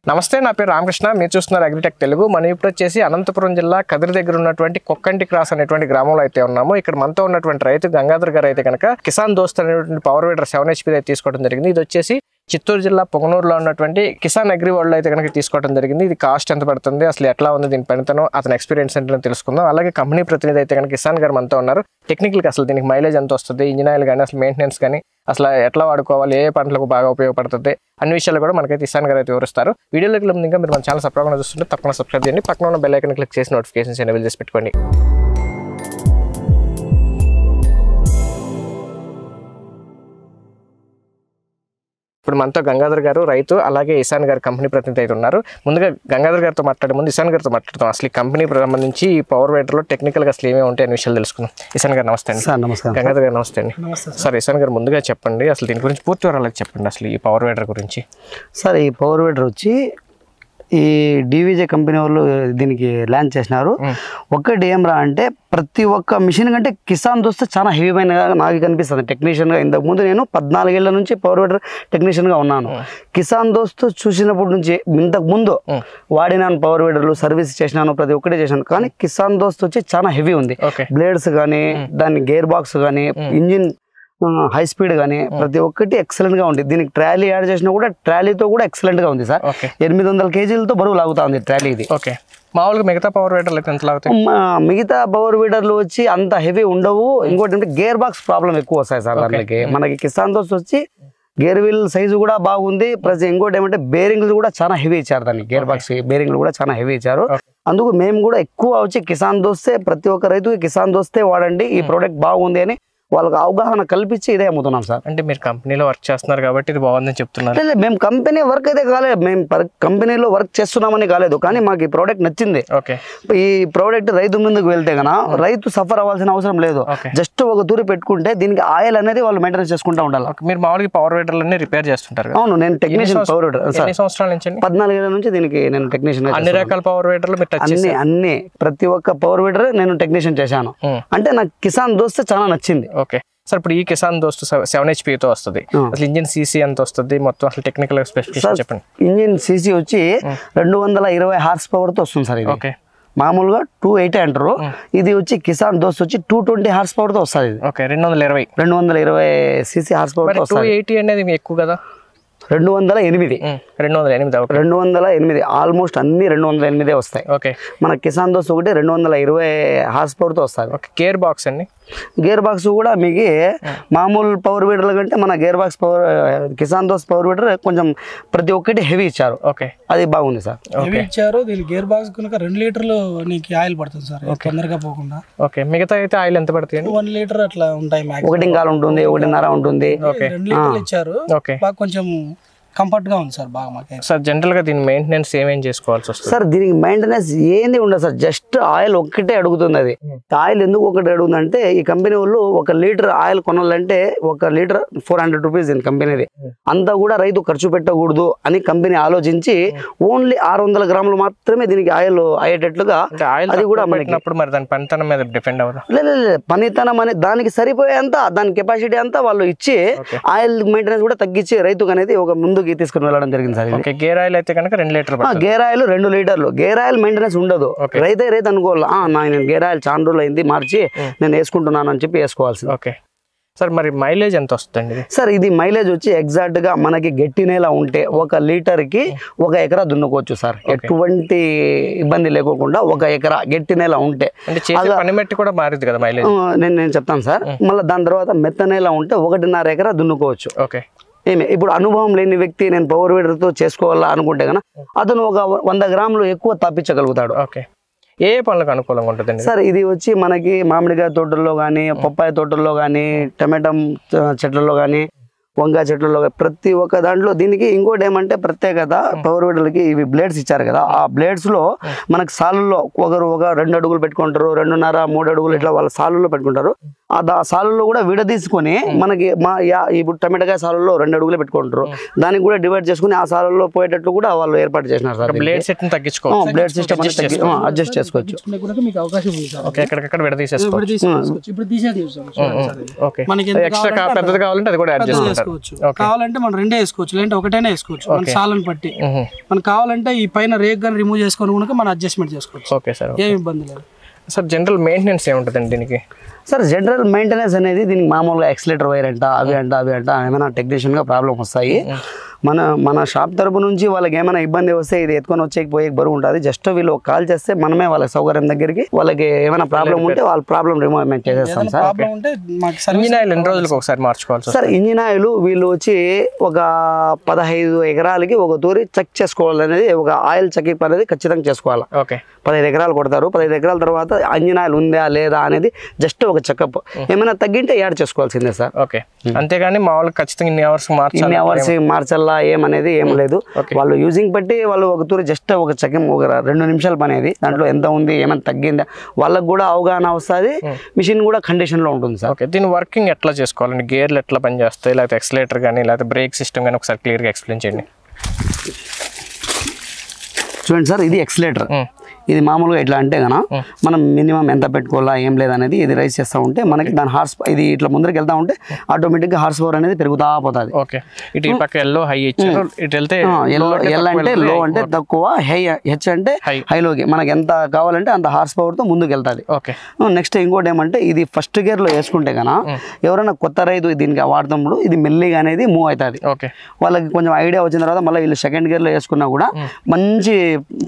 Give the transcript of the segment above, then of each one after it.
నమస్తే, నా పేరు రామకృష్ణ. మీరు చూస్తున్నారు అగ్రిటెక్ తెలుగు. మనం ఇప్పుడు వచ్చేసి అనంతపురం జిల్లా కదిరి దగ్గర ఉన్నటువంటి కొక్కంటి క్రాస్ అనేటువంటి గ్రామంలో అయితే ఉన్నాము. ఇక్కడ మనతో ఉన్నటువంటి రైతు గంగాధర్ గారు అయితే కనుక కిసాన్ దోస్త్ అనేటువంటి పవర్ వీడర్ 7 HP అయితే తీసుకోవడం జరిగింది. ఇది వచ్చేసి చిత్తూరు జిల్లా పొంగనూరులో ఉన్నటువంటి కిసాన్ అగ్రి వరల్డ్ అయితే కనుక తీసుకోవడం జరిగింది. ఇది కాస్ట్ ఎంత పడుతుంది, అసలు ఎట్లా ఉంది, దీని పనితనం, అతని ఎక్స్పీరియన్స్ ఏంటో తెలుసుకుందాం. అలాగే కంపెనీ ప్రతినిధి అయితే కనుక కిసాన్ గారు మనతో ఉన్నారు. టెక్నికల్గా అసలు దీనికి మైలేజ్ ఎంత వస్తుంది, ఇంజిన్ ఆయిల్ కానీ, అసలు మెయింటెనెన్స్ కానీ, అసలు ఎట్లా వాడుకోవాలి, ఏ పంటలకు బాగా ఉపయోగపడుతుంది అన్ని విషయాలు కూడా మనకైతే కిసాన్ గారు అయితే వివరిస్తారు. వీడియోలోకి ముందుగా మీరు మన ఛానల్ సబ్స్క్రైబ్ చూస్తుంటే తప్పకుండా సబ్స్క్రైబ్ చేయండి. పక్కన ఉన్న బెల్ ఐకాన్ క్లిక్ చేసి నోటిఫికేషన్స్ ఎనేబుల్ చేసి పెట్టుకోండి. ఇప్పుడు మనతో గంగాధర్ గారు రైతు, అలాగే ఇసాన్ గారు కంపెనీ ప్రతినిధి అయితే ఉన్నారు. ముందుగా గంగాధర్ గారితో మాట్లాడే ముందు ఇసాన్ గారితో మాట్లాడతాం. అసలు ఈ కంపెనీ సంబంధించి ఈ పవర్ వీడర్లో టెక్నికల్గా అసలు ఏమేమి ఉంటాయి అనే విషయాలు తెలుసుకుందాం. ఇసాన్ గారు నమస్తే అండి. సార్ నమస్కారం. గంగాధర్ గారు నమస్తే అండి. సార్ ఇసాన్ గారు ముందుగా చెప్పండి, అసలు దీని గురించి పూర్తి వివరాలు చెప్పండి. అసలు ఈ పవర్ వీడర్ గురించి. సార్ ఈ పవర్ వీడర్ వచ్చి ఈ డీవీజే కంపెనీ వాళ్ళు దీనికి లాంచ్ చేసినారు. ఒక్కటి ఏం రా అంటే ప్రతి ఒక్క మిషన్ కంటే కిసాన్ దోస్త్ చాలా హెవీమైన నాకు కనిపిస్తుంది టెక్నీషియన్గా. ఇంతకుముందు నేను 14 ఏళ్ల నుంచి పవర్ వీడర్ టెక్నీషియన్గా ఉన్నాను. కిసాన్ దోస్త్ చూసినప్పటి నుంచి ఇంతకుముందు వాడినాను, పవర్ వీడర్లు సర్వీస్ చేసినాను, ప్రతి ఒక్కటే చేసినాను. కానీ కిసాన్ దోస్త్ వచ్చి చాలా హెవీ ఉంది. బ్లేడ్స్ కానీ, దాని గేర్ బాక్స్ కానీ, ఇంజిన్ హై స్పీడ్ కానీ ప్రతి ఒక్కటి ఎక్సలెంట్ గా ఉంది. దీనికి ట్రాలీ యాడ్ చేసినా కూడా ట్రాలీతో కూడా ఎక్సలెంట్ గా ఉంది సార్. 800 kgలతో బరువు లాగుతా ఉంది ట్రాలీ ఇది. మామూలుగా మిగతా పవర్ వీడర్లు అయితే ఎంత లాగుతాయి? మిగతా పవర్ వీడర్లు వచ్చి అంత హెవీ ఉండవు. ఇంకోటి అంటే గేర్ బాక్స్ ప్రాబ్లం ఎక్కువ వస్తాయి సార్ దానికి. మనకి కిసాన్ దోస్త్ వచ్చి గేర్ వీల్ సైజు కూడా బాగుంది. ప్లస్ ఇంకోటి ఏమంటే బేరింగ్లు కూడా చాలా హెవీ ఇచ్చారు. దానికి గేర్ బాక్స్ బేరింగ్లు కూడా చాలా హెవీ ఇచ్చారు. అందుకు మేము కూడా ఎక్కువ వచ్చి కిసాన్ దోస్తే, ప్రతి ఒక్క రైతుకి కిసాన్ దోస్తే వాడండి, ఈ ప్రోడక్ట్ బాగుంది అని వాళ్ళకి అవగాహన కల్పించి ఇదే అమ్ముతున్నాం సార్. అంటే మీరు కంపెనీలో వర్క్ చేస్తున్నారు కాబట్టి ఇది బాగుందని చెప్తున్నారు. మేము కంపెనీ వర్క్ అయితే కాలేదు, మేము కంపెనీలో వర్క్ చేస్తున్నామని కాలేదు, కానీ మాకు ఈ ప్రోడక్ట్ నచ్చింది. ఈ ప్రోడక్ట్ రైతు ముందుకు వెళ్తే కన్నా రైతు సఫర్ అవ్వాల్సిన అవసరం లేదు. జస్ట్ ఒక తూరి పెట్టుకుంటే దీనికి ఆయిల్ అనేది వాళ్ళు మెయింటెనెన్స్ చేసుకుంటూ ఉండాలి. మీరు మామూలుగా పవర్ వీడర్లన్నీ రిపేర్ చేస్తుంటారు? అవును, నేను టెక్నీషియన్ పవర్ వీడర్. ఎన్ని సంవత్సరాల నుంచి? 14 ఏళ్ల నుంచి దీనికి నేను టెక్నీషియన్. అన్ని రకాల పవర్ వీడర్లు అన్ని ప్రతి ఒక్క పవర్ వీడర్ నేను టెక్నీషియన్ చేశాను. అంటే నాకు కిసాన్ దోస్త్ చాలా నచ్చింది. ఓకే సార్, ఇప్పుడు ఈ కిసాన్ దోస్త్ 7 HP తో వస్తుంది. అసలు ఇంజిన్ సీసీ ఎంత వస్తుంది, మొత్తం అసలు టెక్నికల్ స్పెసిఫికేషన్ చెప్పండి. ఇంజిన్ సీసీ వచ్చి 220 హార్స్ పవర్ తో వస్తుంది సార్. ఇది మామూలుగా 280 అంటారు, ఇది వచ్చి కిసాన్ దోస్త్ వచ్చి 220 హార్స్ పవర్ తో వస్తుంది. 220 సీసీ హార్స్ పవర్ తో వస్తుంది. 280 అనేది ఎక్కువ కదా? 208 ఆల్మోస్ట్ అన్ని 208 వస్తాయి. మన కిసాన్ దోస్త్ ఒకటి 220 హార్స్ పవర్ తో వస్తుంది. గేర్ బాక్స్ అండి, గేర్ బాక్స్ కూడా మీకు మామూలు పవర్ వీడర్ల కంటే మన గేర్ బాక్స్ పవర్ కిసాన్ దోస్త్ పవర్ వీడర్ కొంచెం ప్రతి ఒక్కటి హెవీ ఇచ్చారు. అది బాగుంది సార్. హెవీ ఇచ్చారు. దీని గేర్ బాక్స్ కనుక 2 లీటర్లు నీకు ఆయిల్ పడుతుంది సార్, తొందరగా పోకుండా. మిగతా అయితే ఆయిల్ ఎంత పడుతుంది? 1 లీటర్ అట్లా ఉంటాయి. 1.25 ఉంటుంది, 1.5 ఉంటుంది. 2 లీటర్లు ఇచ్చారు. బాగా కొంచెం కంఫర్ట్ గా ఉంది సార్. బాగా మాకు సార్ జనరల్ గా దీని మెయింటెనెన్స్ ఏమేం చేసుకోవాల్సి వస్తుంది సార్? దీనికి మెయింటెనెన్స్ ఏంది ఉండదు సార్, జస్ట్ ఆయిల్ ఒక్కటే అడుగుతుంది. అది ఆయిల్ ఎందుకు ఒకటి అడుగుతుందంటే ఈ కంపెనీ వాళ్ళు 1 లీటర్ ఆయిల్ కొనాలంటే 1 లీటర్ 400 రూపీస్ దీని కంపెనీది. అంతా కూడా రైతు ఖర్చు పెట్టకూడదు అని కంపెనీ ఆలోచించి ఓన్లీ 600 గ్రాములు మాత్రమే దీనికి ఆయిల్ అయ్యేటట్లుగా. అది కూడా మనకినప్పుడు మరి దాని పనితనం మీద డిపెండ్ అవ్వదు. లేదు, పనితనం అనే దానికి సరిపోయేంత దాని కెపాసిటీ అంతా వాళ్ళు ఇచ్చి ఆయిల్ మెయింటెనెన్స్ కూడా తగ్గించి రైతుకు అనేది ఒక ముందుకి తీసుకుని వెళ్ళడం జరిగింది సార్. గేర్ ఆయిల్ అయితే కనుక 2 లీటర్లు, గేర్ ఆయిల్ 2 లీటర్లు. గేర్ ఆయిల్ మెయింటెనెన్స్ ఉండదు. రైతు అనుకోవాలి, నేను గేర్ ఆయిల్ చాలా రోజులు అయింది మార్చి నేను వేసుకుంటున్నాను అని చెప్పి వేసుకోవాల్సింది. సార్ మరి మైలేజ్ ఎంత వస్తుంది సార్? ఇది మైలేజ్ వచ్చి ఎగ్జాక్ట్ గా మనకి గట్టి నేల ఉంటే 1 లీటర్ కి 1 ఎకరా దున్నుకోవచ్చు సార్. ఎటువంటి ఇబ్బంది లేకోకుండా 1 ఎకరా గట్టి నేల ఉంటే. కూడా మారింది కదా మైలేజ్? నేను చెప్తాను సార్. మళ్ళీ దాని తర్వాత మెత్త నేల ఉంటే 1.5 ఎకరా దున్నుకోవచ్చు. ఇప్పుడు అనుభవం లేని వ్యక్తి నేను పవర్ వీడర్ తో చేసుకోవాలా అనుకుంటే కనుక అతను ఒక 100 గ్రాములు ఎక్కువ తప్పించగలుగుతాడు. ఏ పనులకు అనుకూలంగా ఉంటుంది సార్? ఇది వచ్చి మనకి మామిడికాయ తోటల్లో కానీ, పప్పాయ తోటల్లో కానీ, టమాటా చెట్లలో కానీ, వంకాయ చెట్లలో ప్రతి ఒక్క దాంట్లో. దీనికి ఇంకోటి ఏమంటే ప్రత్యేకత, పవర్ వీడర్లకి ఇవి బ్లేడ్స్ ఇచ్చారు కదా, ఆ బ్లేడ్స్ లో మనకి సాలుల్లో ఒకరు 2 అడుగులు పెట్టుకుంటారు, 2.5, 3 అడుగులు ఇట్లా వాళ్ళ సాలుల్లో పెట్టుకుంటారు. సాలుల్లో కూడా విడదీసుకొని మనకి ఇప్పుడు టమాటాకాయ సాలుల్లో 2 అడుగులు పెట్టుకుంటారు, దానికి కూడా డివైడ్ చేసుకుని ఆ సాలుల్లో పోయేటట్లు కూడా వాళ్ళు ఏర్పాటు చేసినారు సార్. బ్లేడ్ సెట్ తగ్గించుకోవచ్చు, బ్లేడ్ సిస్టమ్ అడ్జస్ట్ చేసుకోవచ్చు. మీకు అవకాశం ఉంది సార్. ఓకే, ఎక్కడికక్కడ విడదీసేసుకోవచ్చు. ఇప్పుడు తీసేది ఓకే, ఎక్స్ట్రా పెద్దది కావాలంటే అది కూడా అడ్జస్ట్ చేసుకోవచ్చు. కావాలంటే మనం 2 వేసుకోవచ్చు, లేదంటే ఒకటైనా వేసుకోవచ్చు మన సాలను బట్టి. మనకు కావాలంటే ఈ పైన రేక్ గాని రిమూవ్ చేసుకొని కూడా మనం అడ్జస్ట్మెంట్ చేసుకోవచ్చు. ఓకే సార్, ఏమి ఇబ్బంది లేదు సార్. జనరల్ మెయింటెనెన్స్ ఏముంటుందండి దీనికి? సార్ జనరల్ మెయింటెనెన్స్ అనేది దీనికి మామూలుగా ఎక్సలేటర్ వైర్ అంట అవి ఏమైనా టెక్నీషియన్గా ప్రాబ్లం వస్తాయి. మన షాప్ తరపు నుంచి వాళ్ళకి ఏమైనా ఇబ్బంది వస్తే ఇది ఎత్తుకొని వచ్చేకి బరువు ఉంటుంది. జస్ట్ వీళ్ళు కాల్ చేస్తే మనమే వాళ్ళ సౌకర్యం దగ్గరికి వాళ్ళకి ఏమైనా ప్రాబ్లం ఉంటే వాళ్ళ ప్రాబ్లం రిమూవ్మెంట్ చేసేస్తాం సార్. ఇంజిన్ ఆయిల్ ఎన్ని రోజులకు ఒకసారి మార్చుకోవాలి సార్? ఇంజిన్ ఆయిల్ వీళ్ళు వచ్చి ఒక 15 ఎకరాలకి ఒక తూరి చెక్ చేసుకోవాలనేది, ఒక ఆయిల్ చెకింగ్ అనేది ఖచ్చితంగా చేసుకోవాలి. ఓకే, 15 ఎకరాలు కొడతారు. 15 ఎకరాల తర్వాత ఇంజిన్ ఆయిల్ ఉందా లేదా అనేది జస్ట్ ఒక చెకప్. ఏమైనా తగ్గింటే యాడ్ చేసుకోవాల్సిందే సార్. ఓకే, అంతేగాని మామూలుగా ఖచ్చితంగా ఇన్ని అవర్స్ మార్చాలా ఏమనేది ఏం లేదు. వాళ్ళు యూజింగ్ బట్టి వాళ్ళు ఒక తూరి జస్ట్ ఒక చెకం, ఒక 2 నిమిషాలు పని అది. దాంట్లో ఎంత ఉంది, ఏమైనా తగ్గిందా వాళ్ళకి కూడా అవగాహన వస్తుంది. మిషన్ కూడా కండిషన్ లో ఉంటుంది సార్. ఓకే, దీని వర్కింగ్ ఎట్లా చేసుకోవాలండి? గేర్లు ఎట్లా పనిచేస్తాయి, లేకపోతే ఎక్సలేటర్ కానీ లేకపోతే బ్రేక్ సిస్టమ్ కానీ ఒకసారి క్లియర్గా ఎక్స్ప్లెయిన్ చేయండి. చూడండి సార్, ఇది ఎక్సలేటర్. ఇది మామూలుగా ఎట్లా అంటే కన్నా మనం మినిమం ఎంత పెట్టుకోవాలా ఏం లేదనేది ఇది రైస్ చేస్తూ ఉంటే మనకి దాని ఇది ఇట్లా ముందరికి వెళ్తా ఉంటే ఆటోమేటిక్గా హార్స్ పవర్ అనేది పెరుగుతా పోతుంది. ఓకే, ఇటు పక్క ఎల్లో హై ఇచ్చారు, ఇటు వెళ్తే ఎల్ అంటే లో అంటే తక్కువ, హెచ్ అంటే హైలోకి మనకి ఎంత కావాలంటే అంత హార్స్ పవర్ తో ముందుకు వెళ్తుంది. ఓకే, నెక్స్ట్ ఇంకోటి ఏమంటే ఇది ఫస్ట్ గేర్ లో వేసుకుంటే కన్నా ఎవరైనా కొత్త రైతు దీనికి వాడుతున్నప్పుడు ఇది మెల్లిగా అనేది మూవ్ అవుతుంది. ఓకే, వాళ్ళకి కొంచెం ఐడియా వచ్చిన తర్వాత మళ్ళీ వీళ్ళు సెకండ్ గేర్ లో వేసుకున్నా కూడా మంచి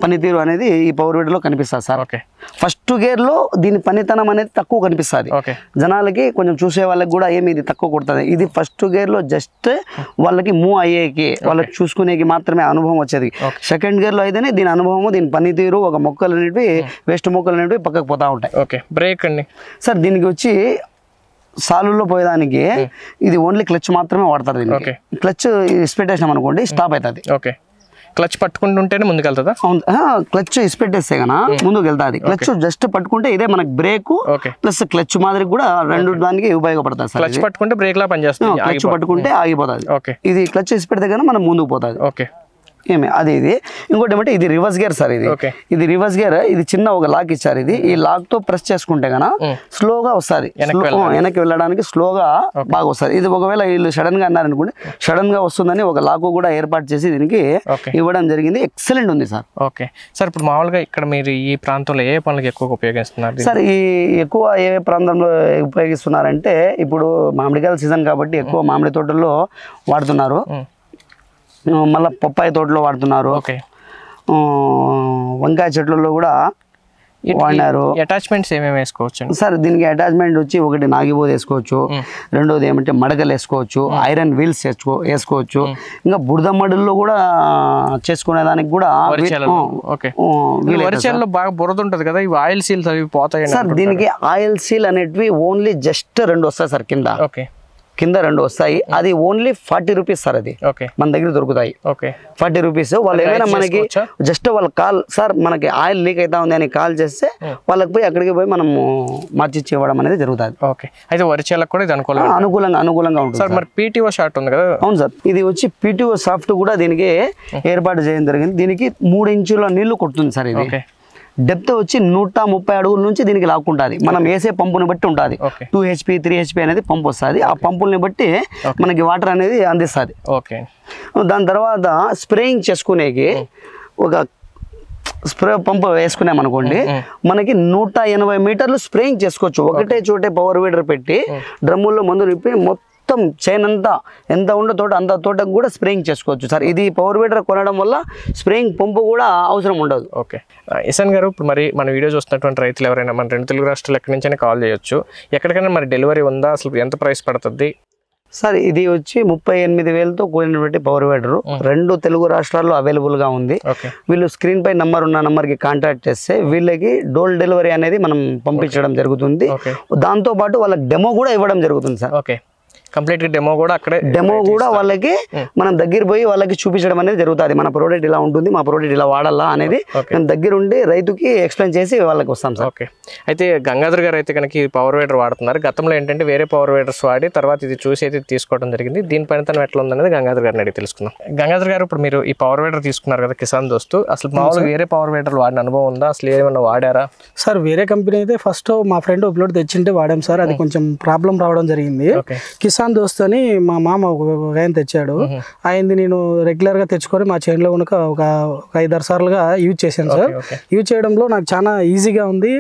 పనితీరు అనేది ఈ పవర్ వీడర్ లో కనిపిస్తుంది సార్. ఓకే, ఫస్ట్ గేర్ లో దీని పనితనం అనేది తక్కువ కనిపిస్తుంది. జనాలకి కొంచెం చూసే వాళ్ళకి కూడా ఏమి ఇది తక్కువ కొడుతుంది. ఇది ఫస్ట్ గేర్ లో జస్ట్ వాళ్ళకి మూవ్ అయ్యేకి వాళ్ళకి చూసుకునేకి మాత్రమే అనుభవం వచ్చేది. సెకండ్ గేర్ లో అయితేనే దీని అనుభవము, దీని పనితీరు, ఒక మొక్కలు అనేవి వేస్ట్ మొక్కలు అనేవి పక్కకు పోతా ఉంటాయి. ఓకే, బ్రేక్ అండి సార్? దీనికి వచ్చి సాలుల్లో పోయేదానికి ఇది ఓన్లీ క్లచ్ మాత్రమే వాడతారు. దీనికి క్లచ్ ఇస్పెట్టేసినాం అనుకోండి స్టాప్ అవుతుంది. ఓకే, క్లచ్ పట్టుకుంటుంటేనే ముందుకు వెళ్తుందా? క్లచ్ ఇస్పెట్టేస్తే కన్నా ముందుకు వెళ్తాది. క్లచ్ జస్ట్ పట్టుకుంటే ఇదే మనకి బ్రేక్ ప్లస్ క్లచ్ మాదిరి కూడా 2 దానికి ఉపయోగపడుతుంది. క్లచ్ పట్టుకుంటే బ్రేక్ లా పనిచేస్తుంది, క్లచ్ పట్టుకుంటే ఆగిపోతుంది. ఇది క్లచ్ ఇస్పెడితే కన్నా మనం ముందుకు పోతుంది. ఓకే, ఏమి అది ఇది. ఇంకోటి ఏమంటే ఇది రివర్స్ గేర్ సార్. ఇది రివర్స్ గేర్. ఇది చిన్న ఒక లాక్ ఇచ్చారు. ఇది ఈ లాక్ తో ప్రెస్ చేసుకుంటే కన్నా స్లోగా వస్తుంది, వెనక్కి వెళ్ళడానికి స్లోగా బాగా వస్తుంది. ఇది ఒకవేళ వీళ్ళు సడన్ గా అన్నారనుకోండి, సడన్ గా వస్తుందని ఒక లాక్ కూడా ఏర్పాటు చేసి దీనికి ఇవ్వడం జరిగింది. ఎక్సలెంట్ ఉంది సార్. ఓకే సార్, ఇప్పుడు మామూలుగా ఇక్కడ మీరు ఈ ప్రాంతంలో ఏ పనులకు ఎక్కువగా ఉపయోగిస్తున్నారు సార్? ఈ ఎక్కువ ఏ ప్రాంతంలో ఉపయోగిస్తున్నారంటే ఇప్పుడు మామిడికాయల సీజన్ కాబట్టి ఎక్కువ మామిడి తోటల్లో వాడుతున్నారు. మళ్ళీ పప్పాయి తోటలో వాడుతున్నారు. వంకాయ చెట్లలో కూడా వాడినారు. అటాచ్మెంట్స్ ఏమేమి వేసుకోవచ్చు సార్? దీనికి అటాచ్మెంట్ వచ్చి ఒకటి నాగిబోదు వేసుకోవచ్చు, రెండోది ఏమంటే మడకలు వేసుకోవచ్చు, ఐరన్ వీల్స్ వేసుకోవచ్చు, ఇంకా బురద మడుల్లో కూడా చేసుకునే దానికి కూడా వరిచేలలో బాగా బురద ఉంటుంది కదా, ఇవి ఆయిల్ సీల్స్ అవి పోతాయి సార్. దీనికి ఆయిల్ సీల్ అనేటివి ఓన్లీ జస్ట్ 2 వస్తాయి సార్. కింద 2 వస్తాయి. అది ఓన్లీ 40 రూపీస్ సార్. అది మన దగ్గర దొరుకుతాయి 40 రూపీస్. వాళ్ళు ఏమైనా మనకి జస్ట్ వాళ్ళ కాల్ సార్ మనకి ఆయిల్ లీక్ అవుతా ఉంది అని కాల్ చేస్తే వాళ్ళకి పోయి అక్కడికి పోయి మనం మార్చిచ్చి ఇవ్వడం అనేది జరుగుతుంది. అయితే వరిచేలకు కూడా ఇది అనుకూలంగా ఉంటుంది సార్. మరి పీటీఓ షార్ట్ ఉంది కదా? అవును సార్, ఇది వచ్చి పీటీఓ సాఫ్ట్ కూడా దీనికి ఏర్పాటు చేయడం జరిగింది. దీనికి 3 ఇంచుల నీళ్లు కొడుతుంది సార్. ఇది డెప్త్ వచ్చి 130 అడుగుల నుంచి దీనికి లాక్కుంటుంది. మనం వేసే పంపుని బట్టి ఉంటుంది. 2 HP 3 HP అనేది పంపు వస్తుంది. ఆ పంపుల్ని బట్టి మనకి వాటర్ అనేది అందిస్తుంది. దాని తర్వాత స్ప్రేయింగ్ చేసుకునేకి ఒక స్ప్రే పంపు వేసుకున్నామనుకోండి, మనకి 180 మీటర్లు స్ప్రేయింగ్ చేసుకోవచ్చు. ఒకటే చోటే పవర్ వీడర్ పెట్టి డ్రమ్ముల్లో మందు నింపి మొత్తం చైన్ అంతా ఎంత ఉండే తోట అంత తోటకు కూడా స్ప్రేయింగ్ చేసుకోవచ్చు సార్. ఇది పవర్ వీడర్ కొనడం వల్ల స్ప్రేయింగ్ పంపు కూడా అవసరం ఉండదు. ఓకే, ఇసాన్ గారు, ఇప్పుడు మరి మన వీడియో చూస్తున్నటువంటి రైతులు ఎవరైనా మన 2 తెలుగు రాష్ట్రాలు ఎక్కడి నుంచైనా కాల్ చేయొచ్చు. ఎక్కడికైనా మరి డెలివరీ ఉందా? అసలు ఎంత ప్రైస్ పడుతుంది సార్? ఇది వచ్చి 38,000తో కూడినటువంటి పవర్ వీడర్ 2 తెలుగు రాష్ట్రాల్లో అవైలబుల్గా ఉంది. వీళ్ళు స్క్రీన్ పై నంబర్ ఉన్న నంబర్కి కాంటాక్ట్ చేస్తే వీళ్ళకి డోర్ డెలివరీ అనేది మనం పంపించడం జరుగుతుంది. దాంతో పాటు వాళ్ళకి డెమో కూడా ఇవ్వడం జరుగుతుంది సార్. ఓకే, కంప్లీట్ డెమో కూడా అక్కడే వాళ్ళకి మనం దగ్గర పోయి వాళ్ళకి చూపించడం అనేది జరుగుతుంది. మన ప్రోడక్ట్ ఇలా ఉంటుంది, మా ప్రోడక్ట్ ఇలా వాడాలా అనేది మేము దగ్గర ఉండి రైతుకి ఎక్స్ప్లెయిన్ చేసి వాళ్ళకి వస్తాం సార్. ఓకే. అయితే గంగాధర్ గారు అయితే కనుక ఈ పవర్ వేడర్ వాడుతున్నారు. గతంలో ఏంటంటే వేరే పవర్ వేడర్స్ వాడి తర్వాత ఇది చూసి అయితే తీసుకోవడం జరిగింది. దీని పనితనం ఎట్లా ఉందనేది గంగాధర్ గారిని అడిగి తెలుసుకుందాం. గంగాధర్ గారు, ఇప్పుడు మీరు ఈ పవర్ వేడర్ తీసుకున్నారు కదా కిసాన్ దోస్తు, అసలు మామూలుగా వేరే పవర్ వేడర్ వాడిన అనుభవం ఉందా? అసలు ఏమైనా వాడారా? సార్ వేరే కంపెనీ అయితే ఫస్ట్ మా ఫ్రెండ్ అప్లోడ్ తెచ్చింటే వాడాం సార్. అది కొంచెం ప్రాబ్లం రావడం జరిగింది. కిసాన్ దోస్త్ అని మా మామ ఒక ఆయన తెచ్చాడు. ఆయనది నేను రెగ్యులర్ గా తెచ్చుకొని మా చేనులో కనుక ఒక 5-6 సార్లుగా యూజ్ చేశాను సార్. యూజ్ చేయడంలో నాకు చాలా ఈజీగా ఉంది,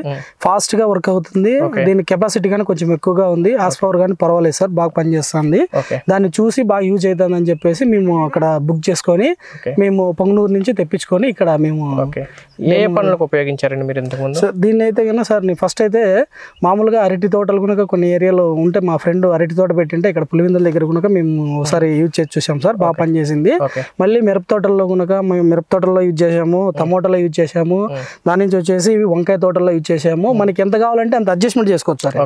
ఫాస్ట్ గా వర్క్ అవుతుంది. దీని కెపాసిటీ కానీ కొంచెం ఎక్కువగా ఉంది, హార్స్ పవర్ కానీ పర్వాలేదు సార్, బాగా పనిచేస్తుంది. దాన్ని చూసి బాగా యూజ్ అవుతుందని చెప్పేసి మేము అక్కడ బుక్ చేసుకొని మేము పొంగనూరు నుంచి తెప్పించుకొని ఇక్కడ మేము ఏ పనులకు ఉపయోగించారండి మీరు ఇంతకుముందు? దీన్ని అయితే కన్నా సార్ నేను ఫస్ట్ అయితే మామూలుగా అరటి తోటలు కనుక కొన్ని ఏరియాలో ఉంటే మా ఫ్రెండ్ అరటి తోట పెట్టింటే ఇక్కడ పులివెందుల దగ్గర కనుక మేము ఒకసారి యూజ్ చేసి చూసాం సార్, బాగా పనిచేసింది. మళ్ళీ మిరప తోటల్లో కనుక మేము మిరప తోటల్లో యూజ్ చేసాము, టమోటాలో యూజ్ చేసాము, దాని నుంచి వచ్చేసి వంకాయ తోటల్లో యూజ్ చేసాము. మనకి ఎంత కావాలంటే అంత అడ్జస్ట్మెంట్ చేసుకోవచ్చు సార్.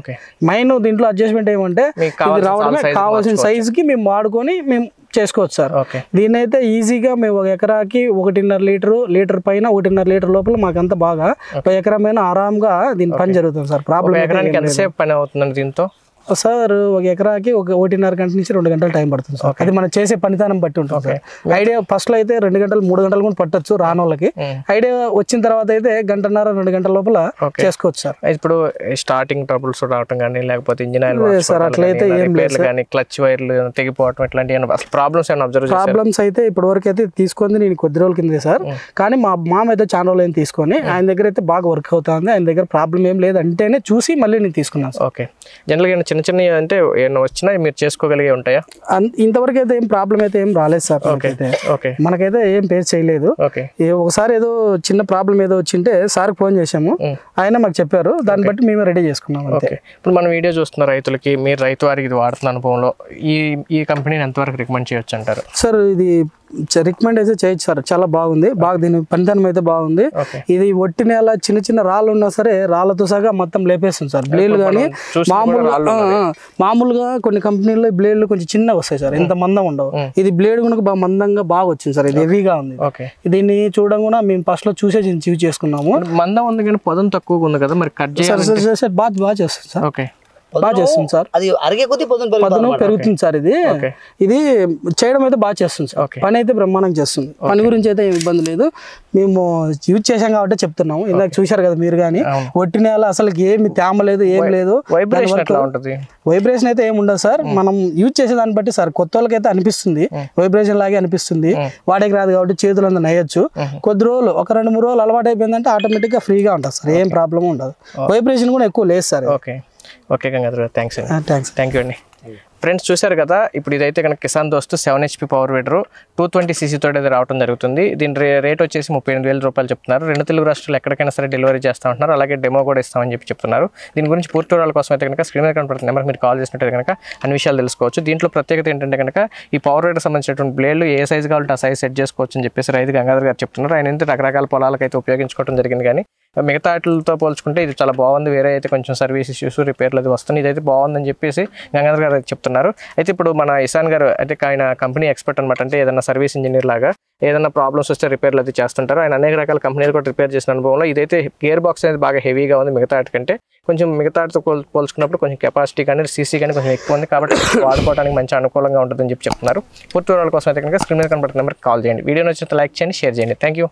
మెయిన్ దీంట్లో అడ్జస్ట్మెంట్ ఏమంటే ఇది రావడమే కావాల్సిన సైజ్ కి మేము వాడుకొని మేము చేసుకోవచ్చు సార్. దీన్ని అయితే ఈజీగా మేము 1 ఎకరాకి 1.5 లీటర్ పైన 1.5 లీటర్ లోపల మాకంతా బాగా 1 ఎకరం పైన ఆరాంగా దీని పని జరుగుతుంది సార్. ప్రాబ్లం ఎంతసేపు పని అవుతుందండి దీంతో? సార్ 1 ఎకరాకి 1.5 గంటల నుంచి 2 గంటలు టైం పడుతుంది సార్. అది మనం చేసే పనితనం బట్టి ఉంటుంది సార్. ఐడియా ఫస్ట్ లో అయితే 2 గంటలు 3 గంటలు కూడా పట్టొచ్చు రానోళ్ళకి. ఐడియా వచ్చిన తర్వాత అయితే 1.5-2 గంటల లోపల చేసుకోవచ్చు సార్. ఇప్పుడు స్టార్టింగ్ ట్రబుల్స్ రావటం కానీ లేకపోతే ఇంజిన్ ఆయిల్ సార్ అట్లయితే ఏం లేదు కానీ క్లచ్ వైర్లు తెగిపోవడం ఇట్లాంటి ప్రాబ్లమ్స్ ఏమైనా అబ్జర్వ్ చేశారా? ప్రాబ్లమ్స్ అయితే ఇప్పటి వరకు అయితే తీసుకుంది నేను కొద్ది రోజుల కిందే సార్. కానీ మా మామ అయితే చాలా రోజులు ఏం తీసుకొని ఆయన దగ్గర అయితే బాగా వర్క్ అవుతుంది. ఆయన దగ్గర ప్రాబ్లం ఏం లేదు అంటేనే చూసి మళ్ళీ నేను తీసుకున్నాను. ఓకే. జనరల్గా చిన్న అంటే ఏమైనా వచ్చినా మీరు చేసుకోగలిగే ఉంటాయా? ఇంతవరకు అయితే ఏం ప్రాబ్లం అయితే ఏం రాలేదు సార్. మనకైతే ఏం ఫేస్ చేయలేదు. ఒకసారి ఏదో చిన్న ప్రాబ్లం ఏదో వచ్చింటే సార్కి ఫోన్ చేసాము, ఆయన మాకు చెప్పారు, దాన్ని బట్టి మేము రెడీ చేసుకున్నాం. ఇప్పుడు మన వీడియో చూస్తున్న రైతులకి, మీరు రైతు వారికి ఇది వాడుతున్న అనుభవంలో ఈ కంపెనీని ఎంతవరకు రికమెండ్ చేయొచ్చు అంటారు? సార్ ఇది రికమెండ్ అయితే చేయొచ్చు సార్, చాలా బాగుంది. బాగా దీని పనితనం అయితే బాగుంది. ఇది ఒట్టి నేల చిన్న రాళ్ళు ఉన్నా సరే రాళ్ళతో సగా మొత్తం లేపేస్తుంది సార్. బ్లేడ్లు కానీ మామూలుగా కొన్ని కంపెనీల్లో బ్లేడ్లు కొంచెం చిన్నగా వస్తాయి సార్, ఇంత మందం ఉండవు. ఇది బ్లేడ్ కనుక బాగా మందంగా బాగా వచ్చింది సార్. ఇది హెవీగా ఉంది. దీన్ని చూడడం కూడా మేము ఫస్ట్ లో చూసే యూజ్ చేసుకున్నాము. మందం ఉంది కానీ పదం తక్కువగా ఉంది కదా, మరి కట్ చేయాలి. బాగా చేస్తుంది సార్. బాగా చేస్తుంది సార్. అది అరిగే కొద్ది పదును పెరుగుతుంది సార్. ఇది చేయడం అయితే బాగా చేస్తుంది సార్. పని అయితే బ్రహ్మాండంగా చేస్తుంది. పని గురించి అయితే ఇబ్బంది లేదు. మేము యూజ్ చేసాం కాబట్టి చెప్తున్నాము. ఇందాక చూశారు కదా మీరు కానీ, ఒట్టి నేల అసలు ఏమి తేమ లేదు, ఏం లేదు. వైబ్రేషన్ అయితే ఏమి ఉండదు సార్. మనం యూజ్ చేసే దాన్ని బట్టి సార్ కొత్త వాళ్ళకైతే అనిపిస్తుంది, వైబ్రేషన్ లాగే అనిపిస్తుంది. వాడేకి రాదు కాబట్టి చేతులు అంతా నయ్యొచ్చు. కొద్ది రోజులు 1-2-3 రోజులు అలవాటు అయిపోయిందంటే ఆటోమేటిక్ గా ఫ్రీగా ఉంటుంది సార్. ఏం ప్రాబ్లం ఉండదు. వైబ్రేషన్ కూడా ఎక్కువ లేదు సార్. ఓకే గంగాధర్ గారు, థ్యాంక్ యూ అండి. ఫ్రెండ్స్ చూశారు కదా, ఇప్పుడు ఇదైతే కనుక కిసాన్ దోస్త్ 7 HP పవర్ వేడరు 220cc తోటి అయితే రావడం జరుగుతుంది. దీని రేట్ వచ్చేసి 38,000 రూపాయలు చెప్తున్నారు. 2 తెలుగు రాష్ట్రాలు ఎక్కడికైనా సరే డెలివరీ చేస్తూ ఉంటున్నారు. అలాగే డెమో కూడా ఇస్తామని చెప్తున్నారు. దీని గురించి పూర్తి వివరాల కోసం అయితే కనుక స్క్రీన్ మీద కనపడుతున్న నెంబర్కి మీరు కాల్ చేసినట్టు కనుక అన్ని విషయాలు తెలుసుకోవచ్చు. దీంట్లో ప్రత్యేకత ఏంటంటే కనుక ఈ పవర్ వేడర్ సంబంధించినటువంటి బ్లేడ్లు ఏ సైజ్ కావాలంటే ఆ సైజ్ సెట్ చేసుకోవచ్చు అని చెప్పేసి రైతు గంగాధర్ గారు చెప్తున్నారు. ఆయన అయితే రకరకాల పొలాలకు అయితే ఉపయోగించుకోవడం జరిగింది. కానీ మిగతా వాటితో పోల్చుకుంటే ఇది చాలా బాగుంది. వేరే అయితే కొంచెం సర్వీస్ ఇష్యూస్ రిపేర్లు అది వస్తుంది, ఇదైతే బాగుందని చెప్పేసి గంగాధర్ గారు అయితే చెప్తున్నారు. అయితే ఇప్పుడు మన ఇసాన్ గారు అయితే ఆయన కంపెనీ ఎక్స్పర్ట్ అనమాట. అంటే ఏదైనా సర్వీస్ ఇంజనీర్ లాగా ఏదైనా ప్రాబ్లమ్స్ వస్తే రిపేర్లు అది చేస్తుంటారు. ఆయన అనేక రకాల కంపెనీలు కూడా రిపేర్ చేసిన అనుభవంలో ఇదైతే గేర్ బాక్స్ అనేది బాగా హెవీగా ఉంది. మిగతా వాటికంటే కొంచెం మిగతా వాటితో పోల్చుకున్నప్పుడు కొంచెం కెపాసిటీ కానీ సీసీ కానీ కొంచెం ఎక్కువ ఉంది. కాబట్టి వాడుకోవడానికి మంచి అనుకూలంగా ఉంటుందని చెప్తున్నారు. పూర్తి వివరాల కోసం అయితే కనుక స్క్రీన్ మీద కనబడుతున్న నెంబర్కి కాల్ చేయండి. వీడియో నచ్చితే లైక్ చేయండి, షేర్ చేయండి. Thank you.